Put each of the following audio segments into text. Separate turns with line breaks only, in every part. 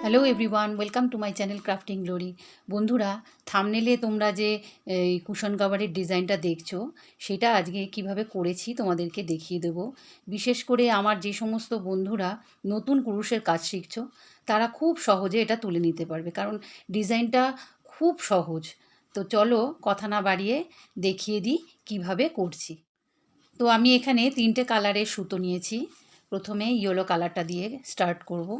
Hello everyone, welcome to my channel crafting glory. বন্ধুরা, থাম্বনেলে তোমরা যে এই কুশন কভারের ডিজাইনটা দেখছো, সেটা আজকে কিভাবে করেছি তোমাদেরকে দেখিয়ে দেবো। বিশেষ করে আমার যে সমস্ত বন্ধুরা নতুন কুরুশের কাজ শিখছো, তারা খুব সহজে এটা তুলে নিতে পারবে, কারণ ডিজাইনটা খুব সহজ। তো চলো কথা না বাড়িয়ে দেখিয়ে দিই কিভাবে করছি। তো আমি এখানে 3টে কালারের সুতো নিয়েছি। প্রথমে ইয়েলো কালারটা দিয়ে স্টার্ট করব।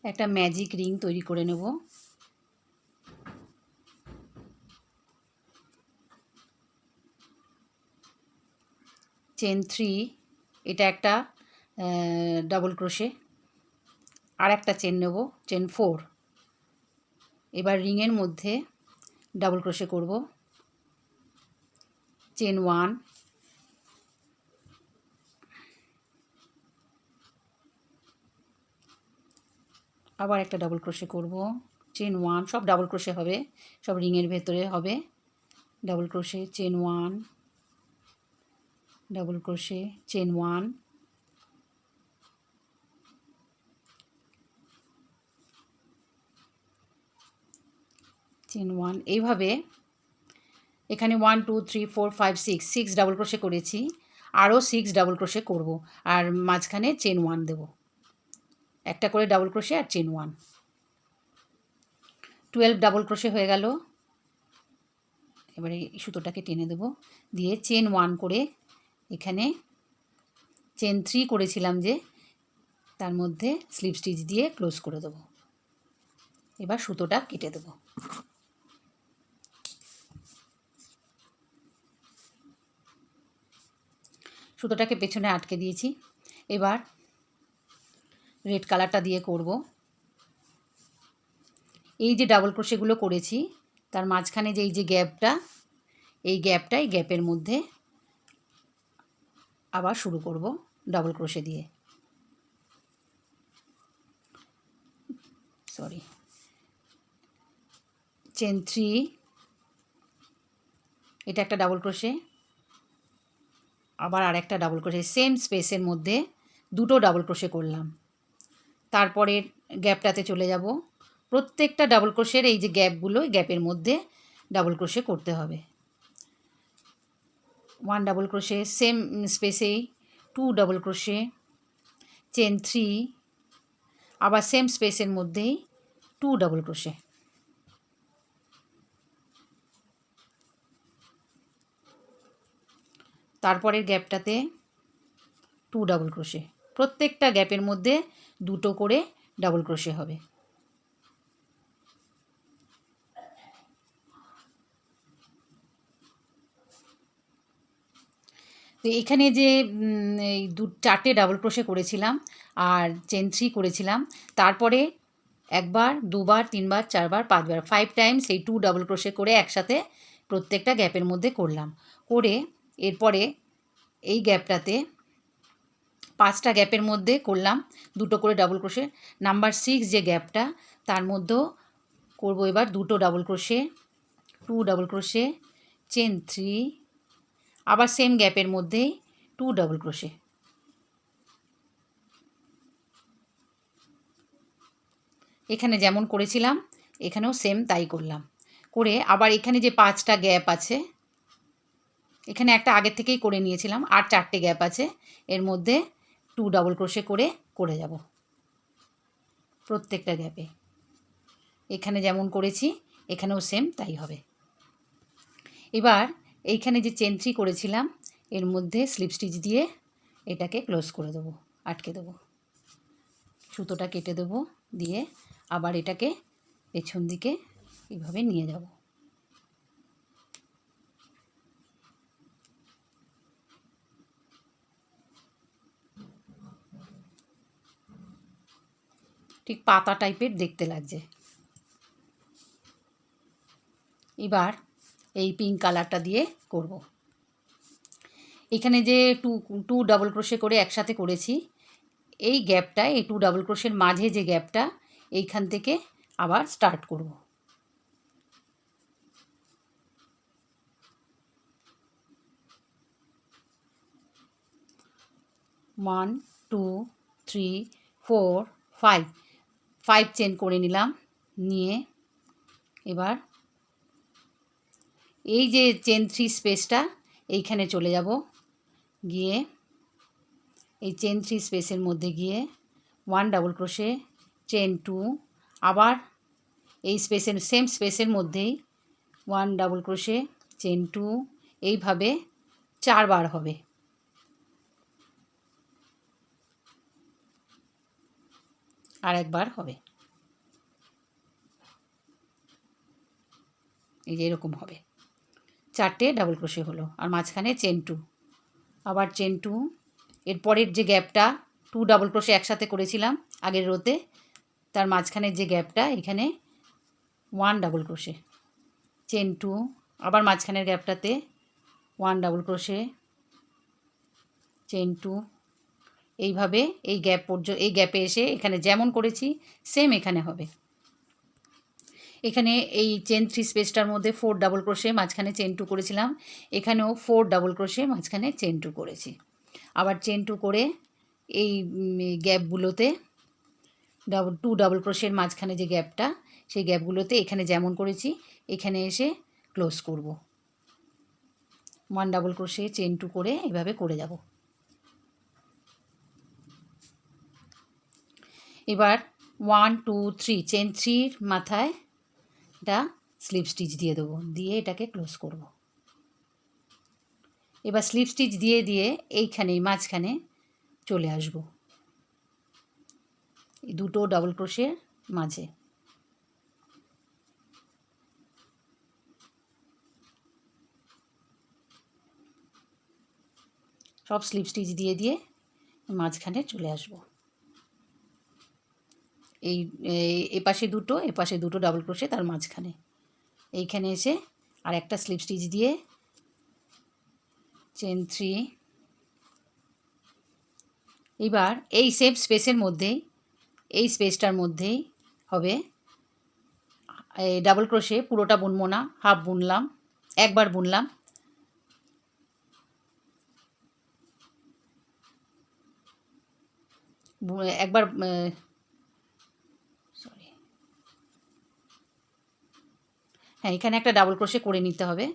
একটা ম্যাজিক রিং তৈরি করে নেব। চেন 3, এটা একটা ডাবল ক্রোশে। আর একটা চেন নেব, চেন 4। এবার রিংয়ের মধ্যে ডাবল ক্রোশে করব। চেন 1, আবার একটা ডাবল ক্রোশে করব। চেন 1, সব ডাবল ক্রোশে হবে, সব রিংয়ের ভেতরে হবে। Double crochet, chain 1, double crochet, chain 1, chain 1। এইভাবে এখানে 1 2 3 4 5 6 ডাবল ক্রোশে করেছি। আরও 6 ডাবল ক্রোশে করব, আর মাঝখানে চেন 1 দেব। একটা করে ডাবল ক্রোশে আর চেন 1, 12 ডাবল ক্রোশে হয়ে গেল। এবারে এই সুতোটাকে টেনে দেব, দিয়ে চেন 1 করে এখানে চেন 3 করেছিলাম যে, তার মধ্যে স্লিপ স্টিচ দিয়ে ক্লোজ করে দেব। এবার সুতোটা কেটে দেব। সুতোটাকে পেছনে আটকে দিয়েছি। এবার রেড কালারটা দিয়ে করব। এই যে ডাবল ক্রোশেগুলো করেছি, তার মাঝখানে যে এই যে গ্যাপটা, এই গ্যাপের মধ্যে আবার শুরু করব ডাবল ক্রোশে দিয়ে। চেন 3, এটা একটা ডাবল ক্রোশে, আবার আরেকটা ডাবল ক্রোশে, সেম স্পেসের মধ্যে দুটো ডাবল ক্রোশে করলাম। তারপরে গ্যাপটাতে চলে যাব। প্রত্যেকটা ডাবল ক্রোশের এই যে গ্যাপগুলো, গ্যাপের মধ্যে ডাবল ক্রোশে করতে হবে। 1 ডাবল ক্রোশে, সেম স্পেসেই 2 ডাবল ক্রোশে, চেন 3, আবার সেম স্পেসের মধ্যেই 2 ডাবল ক্রোশে। তারপরের গ্যাপটাতে 2 ডাবল ক্রোশে। প্রত্যেকটা গ্যাপের মধ্যে দুটো করে ডাবল ক্রোশে হবে। তো এখানে যে এই 4টে ডাবল ক্রোশে করেছিলাম আর চেন 3 করেছিলাম, তারপরে একবার, দুবার, তিনবার, চারবার, 5বার, 5 টাইমস এই 2 ডাবল ক্রোশে করে একসাথে প্রত্যেকটা গ্যাপের মধ্যে করলাম। করে এরপরে এই গ্যাপটাতে 5টা গ্যাপের মধ্যে করলাম দুটো করে ডাবল ক্রোশে। নাম্বার 6 যে গ্যাপটা, তার মধ্যেও করব এবার দুটো double crochet, 2 double crochet, chain 3, আবার সেম গ্যাপের মধ্যেই 2 ডাবল ক্রোশে। এখানে যেমন করেছিলাম এখানেও সেম তাই করলাম। করে আবার এখানে যে 5টা গ্যাপ আছে, এখানে একটা আগের থেকেই করে নিয়েছিলাম, আর 4টে গ্যাপ আছে, এর মধ্যে 2 ডাবল ক্রোশে করে যাব প্রত্যেকটা গ্যাপে। এখানে যেমন করেছি এখানেও সেম তাই হবে। এবার এইখানে যে চেন 3 করেছিলাম, এর মধ্যে স্লিপ স্টিচ দিয়ে এটাকে ক্লোজ করে দেবো, আটকে দেবো। সুতোটা কেটে দেবো, দিয়ে আবার এটাকে পেছন দিকে এইভাবে নিয়ে যাব। ঠিক পাতা টাইপের দেখতে লাগছে। এবার এই পিঙ্ক কালারটা দিয়ে করব। এখানে যে টু ডাবল ক্রোশে করে একসাথে করেছি, এই গ্যাপটায়, এই 2 ডাবল ক্রোশের মাঝে যে গ্যাপটা, এইখান থেকে আবার স্টার্ট করব। 1 2 3 4 5, 5 চেন করে নিলাম। নিয়ে এবার এই যে চেন 3 স্পেসটা এইখানে চলে যাব, গিয়ে এই চেন 3 স্পেসের মধ্যে গিয়ে 1 ডাবল ক্রোশে, চেন 2, আবার এই স্পেসের সেম স্পেসের মধ্যেই 1 ডাবল ক্রোশে, চেন 2, এইভাবে 4 বার হবে। আর একবার হবে, এই যে এরকম হবে। 4টে ডাবল ক্রোশে হলো, আর মাঝখানে চেন 2, আবার চেন 2, এরপরের যে গ্যাপটা 2 ডাবল ক্রোশে একসাথে করেছিলাম আগের রোতে, তার মাঝখানের যে গ্যাপটা এখানে 1 ডাবল ক্রোশে, চেন 2, আবার মাঝখানের গ্যাপটাতে 1 ডাবল ক্রোশে, চেন 2, এইভাবে এই গ্যাপে এসে এখানে যেমন করেছি সেম এখানে হবে। এখানে এই চেন 3 স্পেসটার মধ্যে 4 ডাবল ক্রোশে, মাঝখানে চেন 2 করেছিলাম, এখানেও 4 ডাবল ক্রোশে, মাঝখানে চেন 2 করেছি। আবার চেন 2 করে এই গ্যাপগুলোতে 2 ডাবল ক্রোশের মাঝখানে যে গ্যাপটা, সেই গ্যাপগুলোতে এখানে যেমন করেছি এখানে এসে ক্লোজ করব। 1 ডাবল ক্রোশে, চেন 2 করে এভাবে করে যাব। এবার 1 2 3 চেন 3-র মাথায় এটা স্লিপ স্টিচ দিয়ে দেবো, দিয়ে এটাকে ক্লোজ করব। এবার স্লিপ স্টিচ দিয়ে দিয়ে এইখানে মাঝখানে চলে আসব, এই দুটো ডাবল ক্রোশের মাঝে। সব স্লিপ স্টিচ দিয়ে দিয়ে মাঝখানে চলে আসব। এই এপাশে দুটো, এপাশে দুটো ডাবল ক্রোশে, তার মাঝখানে এইখানে এসে আর একটা স্লিপ স্টিচ দিয়ে চেন 3। এবার এই সেম স্পেসের মধ্যেই, এই স্পেসটার মধ্যেই হবে ডাবল ক্রোশে, পুরোটা বুনবো না, হাফ বুনলাম, একবার বুনলাম, একবার সরি হ্যাঁ, এখানে একটা ডাবল ক্রোশে করে নিতে হবে।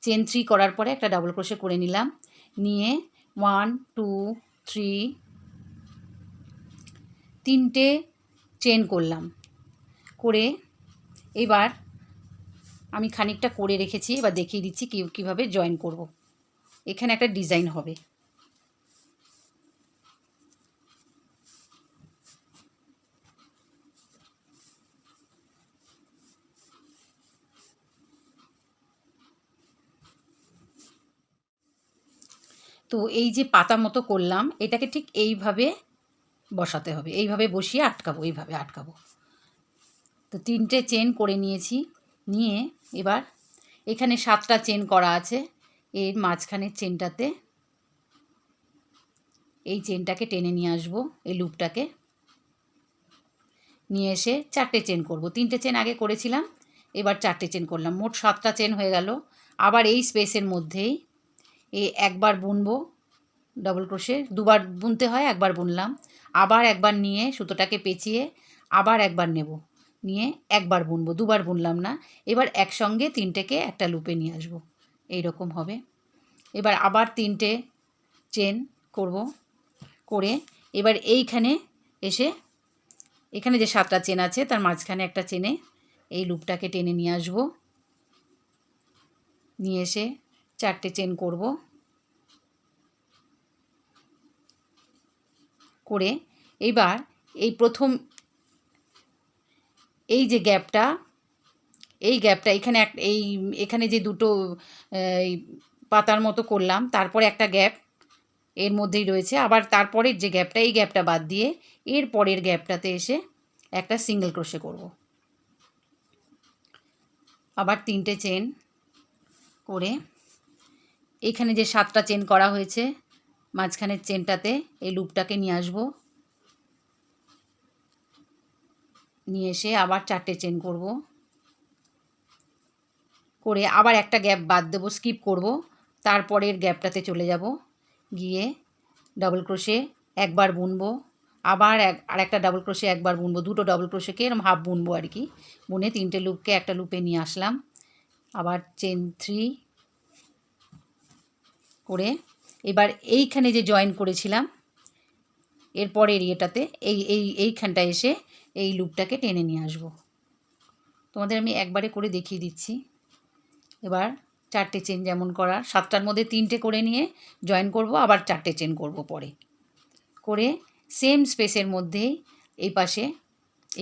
চেন 3 করার পরে একটা ডাবল ক্রোশে করে নিলাম, নিয়ে 1 2 3 তিনটে চেন করলাম। করে এবার আমি খানিকটা করে রেখেছি, এবার দেখিয়ে দিচ্ছি কীভাবে জয়েন করব। এখানে একটা ডিজাইন হবে। তো এই যে পাতা মতো করলাম, এটাকে ঠিক এইভাবে বসাতে হবে, এইভাবে বসিয়ে আটকাবো, এইভাবে আটকাবো। তো 3টে চেন করে নিয়েছি, নিয়ে এবার এখানে 7টা চেন করা আছে, এর মাঝখানের চেনটাতে এই চেনটাকে টেনে নিয়ে আসবো, এই লুপটাকে নিয়ে এসে 4টে চেন করব। 3টে চেন আগে করেছিলাম, এবার 4টে চেন করলাম, মোট 7টা চেন হয়ে গেল। আবার এই স্পেসের মধ্যেই একবার বুনবো ডাবল ক্রোশে, দুবার বুনতে হয়, একবার বুনলাম, আবার একবার নিয়ে সুতোটাকে পেঁচিয়ে আবার একবার নেব, নিয়ে একবার বুনবো, দুবার বুনলাম না। এবার একসঙ্গে 3টেকে একটা লুপে নিয়ে আসবো, এই রকম হবে। এবার আবার 3টে চেন করব, করে এবার এইখানে এসে এখানে যে 7টা চেন আছে তার মাঝখানে একটা চেনে এই লুপটাকে টেনে নিয়ে আসবো, নিয়ে এসে 4টে চেন করব, করে এবার এই প্রথম এই যে গ্যাপটা, এই গ্যাপটা এখানে এখানে যে দুটো পাতার মতো করলাম, তারপরে একটা গ্যাপ এর মধ্যেই রয়েছে, আবার তারপরের যে গ্যাপটা, এই গ্যাপটা বাদ দিয়ে এর পরের গ্যাপটাতে এসে একটা সিঙ্গেল ক্রোশে করব। আবার 3টে চেন করে এখানে যে 7টা চেন করা হয়েছে মাঝখানের চেনটাতে এই লুপটাকে নিয়ে আসবো, নিয়ে এসে আবার 4টে চেন করব, করে আবার একটা গ্যাপ বাদ দেবো, স্কিপ করব, তারপরের গ্যাপটাতে চলে যাব, গিয়ে ডাবল ক্রোশে একবার বুনবো, আবার আরেকটা ডাবল ক্রোশে একবার বুনবো, দুটো ডাবল ক্রোশেকে এরকম হাফ বুনবো আর কি। বুনে 3টে লুপকে একটা লুপে নিয়ে আসলাম। আবার চেন 3 করে এবার এইখানে যে জয়েন করেছিলাম এরপরের ইয়েটাতে এইখানটায় এসে এই লুপটাকে টেনে নিয়ে আসবো। তোমাদের আমি একবারে করে দেখিয়ে দিচ্ছি। এবার 4টে চেন যেমন করা, 7টার মধ্যে 3টে করে নিয়ে জয়েন করব, আবার 4টে চেন করব পরে করে সেম স্পেসের মধ্যে এই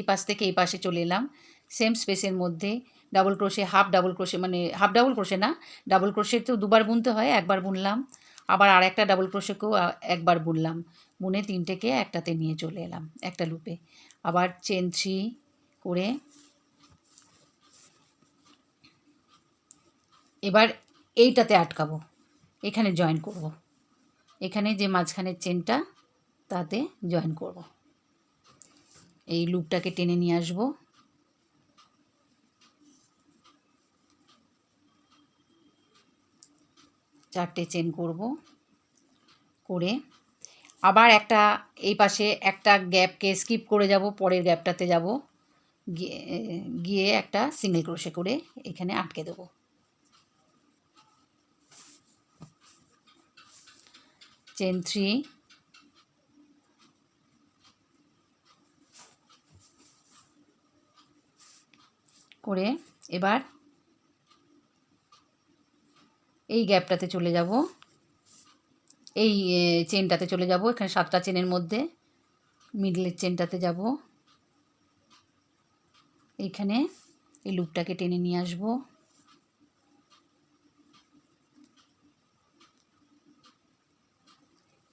পাশ থেকে এই পাশে চলে এলাম। সেম স্পেসের মধ্যে double crochet, half double crochet, মানে হাফ ডাবল ক্রোশে না, ডাবল ক্রোশে তো দুবার বুনতে হয়, একবার বুনলাম, আবার আরেকটা ডাবল ক্রোশেকেও একবার বুনলাম, বুনে 3টেকে একটাতে নিয়ে চলে এলাম একটা লুপে। আবার চেন 3 করে এবার এইটাতে আটকাবো, এখানে জয়েন করব, এখানে যে মাঝখানের চেনটা তাতে জয়েন করব। এই লুপটাকে টেনে নিয়ে আসবো, চারটে চেন করব, করে আবার একটা এই পাশে একটা গ্যাপকে স্কিপ করে যাব, পরের গ্যাপটাতে যাব, গিয়ে একটা সিঙ্গেল ক্রোশে করে এখানে আটকে দেবো। চেন 3 করে এবার এই গ্যাপটাতে চলে যাব, এই চেনটাতে চলে যাব, এখানে 7টা চেনের মধ্যে মিডলের চেনটাতে যাব, এইখানে এই লুপটাকে টেনে নিয়ে আসব,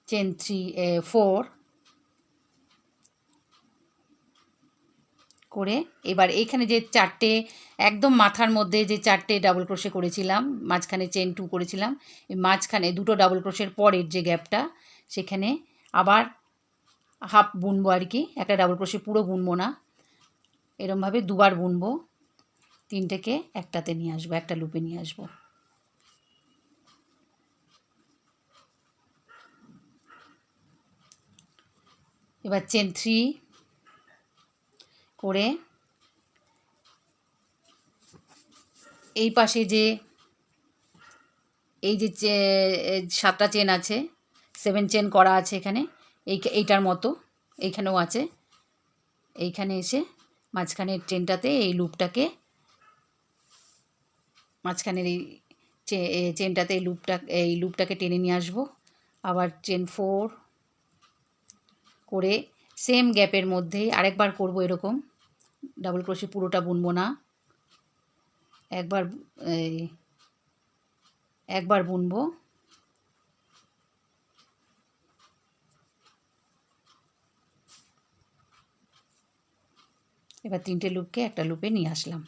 চেন 4 করে এবার এইখানে যে 4টে একদম মাথার মধ্যে যে 4টে ডাবল ক্রোশে করেছিলাম, মাঝখানে চেন 2 করেছিলাম, এই মাঝখানে দুটো ডাবল ক্রোশের পরের যে গ্যাপটা সেখানে আবার হাফ বুনবো আর কি, একটা ডাবল ক্রোশে পুরো বুনবো না, এরমভাবে দুবার বুনবো, 3টেকে একটাতে নিয়ে আসবো, একটা লুপে নিয়ে আসবো। এবার চেন 3 করে এই পাশে যে এই যে 7টা চেন আছে, 7 চেন করা আছে এখানে, এইটার মতো এইখানেও আছে, এইখানে এসে মাঝখানের চেনটাতে এই লুপটাকে, মাঝখানের এই চেনটাতে এই লুপটাকে টেনে নিয়ে আসবো। আবার চেন 4 করে সেম গ্যাপের মধ্যেই আরেকবার করব, এরকম ডাবল ক্রোশে পুরোটা বুনবো না, একবার বুনবো, এবার 3টে লুপকে একটা লুপে নিয়ে আসলাম।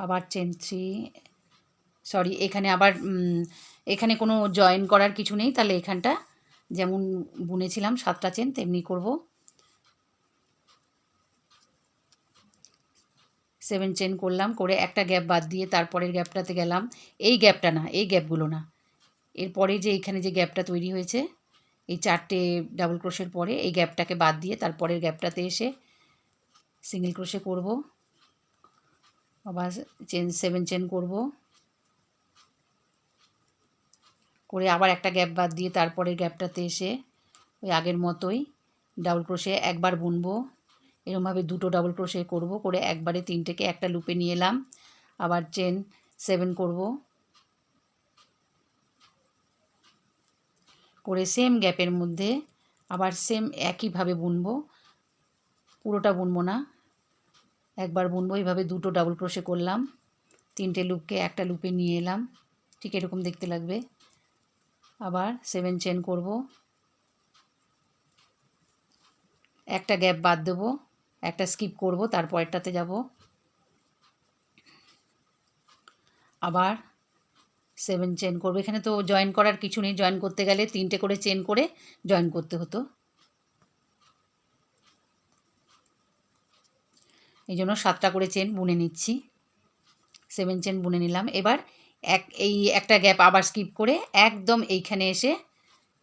আবার চেন 3 এখানে আবার এখানে কোনো জয়েন করার কিছু নেই, তাহলে এখানটা যেমন বুনেছিলাম 7টা চেন তেমনি করব, 7 চেন করলাম, করে একটা গ্যাপ বাদ দিয়ে তারপরের গ্যাপটাতে গেলাম, এই গ্যাপটা না, এই গ্যাপগুলো না, এরপরে যে এখানে যে গ্যাপটা তৈরি হয়েছে এই 4টে ডাবল ক্রোশের পরে এই গ্যাপটাকে বাদ দিয়ে তারপরের গ্যাপটাতে এসে সিঙ্গেল ক্রোশে করব, আবার 7 চেন করব, করে আবার একটা গ্যাপ বাদ দিয়ে তারপরের গ্যাপটাতে এসে ওই আগের মতোই ডাবল ক্রোশে একবার বুনবো, এরকমভাবে দুটো ডাবল ক্রোশে করব, করে একবারে 3টেকে একটা লুপে নিয়ে এলাম, আবার চেন 7 করব, করে সেম গ্যাপের মধ্যে আবার সেম একইভাবে বুনবো, পুরোটা বুনবো না, একবার বুনবো, এইভাবে দুটো ডাবল ক্রোশে করলাম, 3টে লুপকে একটা লুপে নিয়ে এলাম, ঠিক এরকম দেখতে লাগবে। আবার 7 চেন করব, একটা গ্যাপ বাদ দেবো, একটা স্কিপ করব, তারপরেরটাতে যাব, আবার 7 চেন করব, এখানে তো জয়েন করার কিছু নেই, জয়েন করতে গেলে 3টে করে চেন করে জয়েন করতে হতো, এই জন্য 7টা করে চেন বুনে নিচ্ছি, 7 চেন বুনে নিলাম। এবার এই একটা গ্যাপ আবার স্কিপ করে একদম এইখানে এসে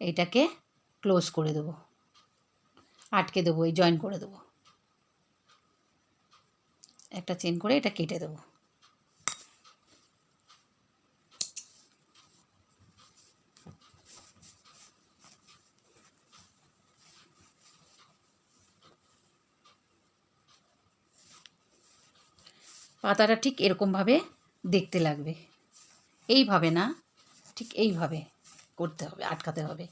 এইটাকে ক্লোজ করে দেবো, আটকে দেবো, এই জয়েন করে দেবো, একটা চেন করে এটা কেটে দেবো। পাতাটা ঠিক এরকমভাবে দেখতে লাগবে, এইভাবে না, ঠিক এইভাবে করতে হবে, আটকাতে হবে।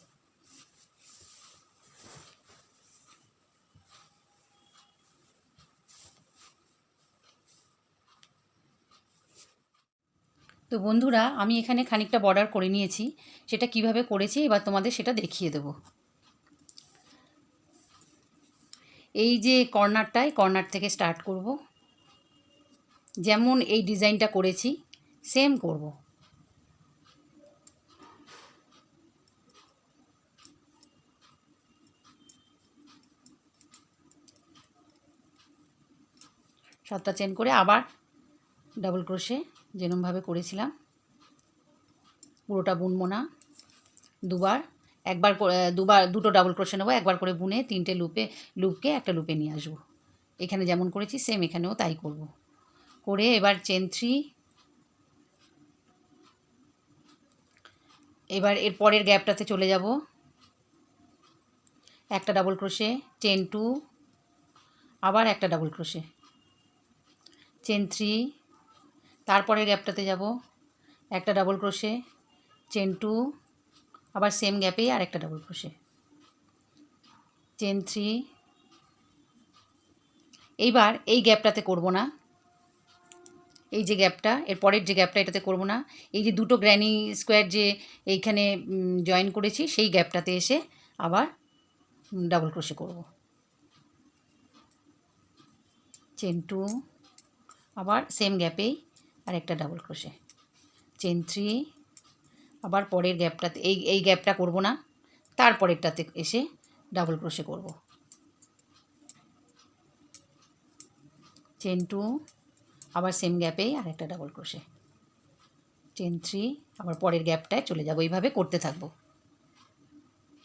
তো বন্ধুরা, আমি এখানে খানিকটা বর্ডার করে নিয়েছি, সেটা কিভাবে করেছি এবার তোমাদের সেটা দেখিয়ে দেব। এই যে কর্নার থেকে স্টার্ট করব, যেমন এই ডিজাইনটা করেছি সেম করব। সাতটা চেন করে আবার ডাবল ক্রোশে যেরকমভাবে করেছিলাম পুরোটা বুনবো না, দুটো ডাবল ক্রোশে নেবো, একবার করে বুনে 3টে লুপকে একটা লুপে নিয়ে আসবো। এখানে যেমন করেছি সেম এখানেও তাই করব। করে এবার চেন 3, এবার এর পরের গ্যাপটাতে চলে যাব, একটা ডাবল ক্রোশে, চেন 2, আবার একটা ডাবল ক্রোশে, চেন 3, তারপরের গ্যাপটাতে যাব, একটা ডাবল ক্রোশে, চেন 2, আবার সেম গ্যাপেই আর একটা ডাবল ক্রোশে, চেন 3। এইবার এই গ্যাপটাতে করব না, এই যে গ্যাপটা, এর পরের যে গ্যাপটা এটাতে করব না, এই যে দুটো গ্র্যানি স্কোয়ার যে এইখানে জয়েন করেছি সেই গ্যাপটাতে এসে আবার ডাবল ক্রোশে করব, চেন 2, আবার সেম গ্যাপেই আর একটা ডাবল ক্রোশে, চেন 3, আবার পরের গ্যাপটাতে এই গ্যাপটা করব না, তারপরেরটাতে এসে ডাবল ক্রোশে করব, চেন 2, আবার সেম গ্যাপেই আর একটা ডাবল ক্রোশে, চেন 3, আবার পরের গ্যাপটায় চলে যাব। এইভাবে করতে থাকবো,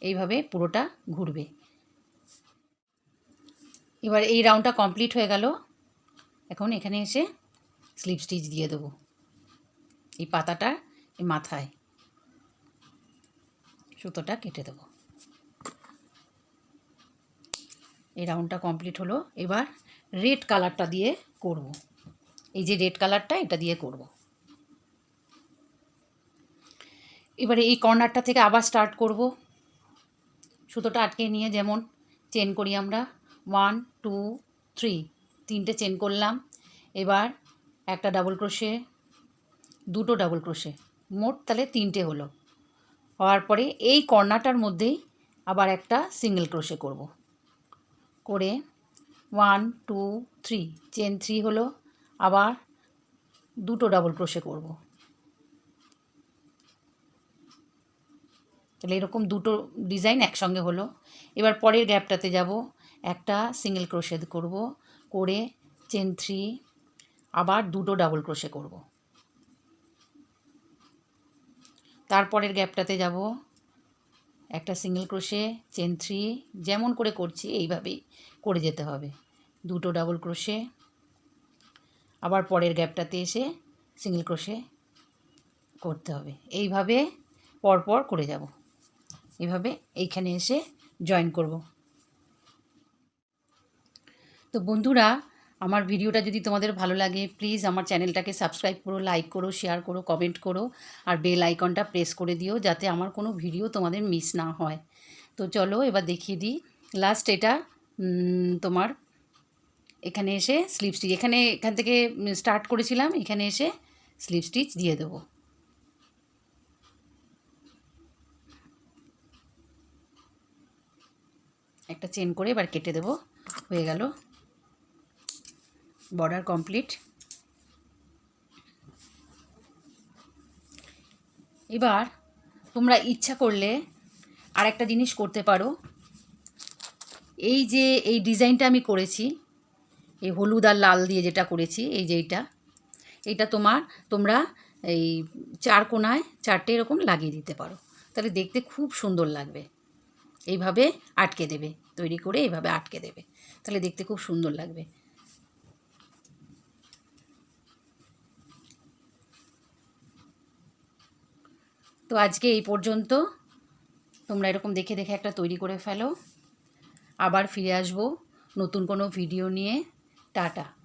এইভাবে পুরোটা ঘুরবে। এবার এই রাউন্ডটা কমপ্লিট হয়ে গেল। এখন এখানে এসে স্লিপ স্টিচ দিয়ে দেবো এই পাতাটার এই মাথায়, সুতোটা কেটে দেবো। এই রাউন্ডটা কমপ্লিট হলো। এবার রেড কালারটা দিয়ে করব, এই যে রেড কালারটা এটা দিয়ে করব। এবারে এই কর্নারটা থেকে আবার স্টার্ট করব, সুতোটা আটকে নিয়ে যেমন চেন করি আমরা 1 2 3, 3টে চেন করলাম। এবার একটা ডাবল ক্রোশে, দুটো ডাবল ক্রোশে, মোট তাহলে 3টে হলো। হওয়ার পরে এই কর্নারটার মধ্যেই আবার একটা সিঙ্গেল ক্রোশে করব, করে 1 2 3, চেন 3 হলো, আবার দুটো ডাবল ক্রোশে করব। তাহলে এরকম দুটো ডিজাইন একসঙ্গে হলো। এবার পরের গ্যাপটাতে যাব, একটা সিঙ্গেল ক্রোশে করব, করে চেন 3, আবার দুটো ডাবল ক্রোশে করব। তারপরের গ্যাপটাতে যাব, একটা সিঙ্গেল ক্রোশে, চেন 3, যেমন করে করছি এইভাবেই করে যেতে হবে, দুটো ডাবল ক্রোশে, আবার পরের গ্যাপটাতে এসে সিঙ্গেল ক্রোশে করতে হবে। এইভাবে পরপর করে যাব, এভাবে এইখানে এসে জয়েন করব। তো বন্ধুরা, আমার ভিডিওটা যদি তোমাদের ভালো লাগে প্লিজ আমার চ্যানেলটাকে সাবস্ক্রাইব করো, লাইক করো, শেয়ার করো, কমেন্ট করো, আর বেল আইকনটা প্রেস করে দিও যাতে আমার কোনো ভিডিও তোমাদের মিস না হয়। তো চলো এবার দেখিয়ে দিই লাস্ট এটা তোমার এখানে এসে স্লিপ স্টিচ, এখান থেকে স্টার্ট করেছিলাম, এখানে এসে স্লিপ স্টিচ দিয়ে দেবো। একটা চেন করে এবার কেটে দেবো, হয়ে গেল, বর্ডার কমপ্লিট। এবার তোমরা ইচ্ছা করলে আর একটা জিনিস করতে পারো, এই যে এই ডিজাইনটা আমি করেছি এই হলুদ আর লাল দিয়ে যেটা করেছি, এই যে এইটা তোমরা এই 4 কোণায় 4টে এরকম লাগিয়ে দিতে পারো, তাহলে দেখতে খুব সুন্দর লাগবে। এইভাবে আটকে দেবে, তৈরি করে এইভাবে আটকে দেবে, তাহলে দেখতে খুব সুন্দর লাগবে। তো আজকে এই পর্যন্ত। তোমরা এরকম দেখে দেখে একটা তৈরি করে ফেলো। আবার ফিরে আসবো নতুন কোনো ভিডিও নিয়ে। টাটা।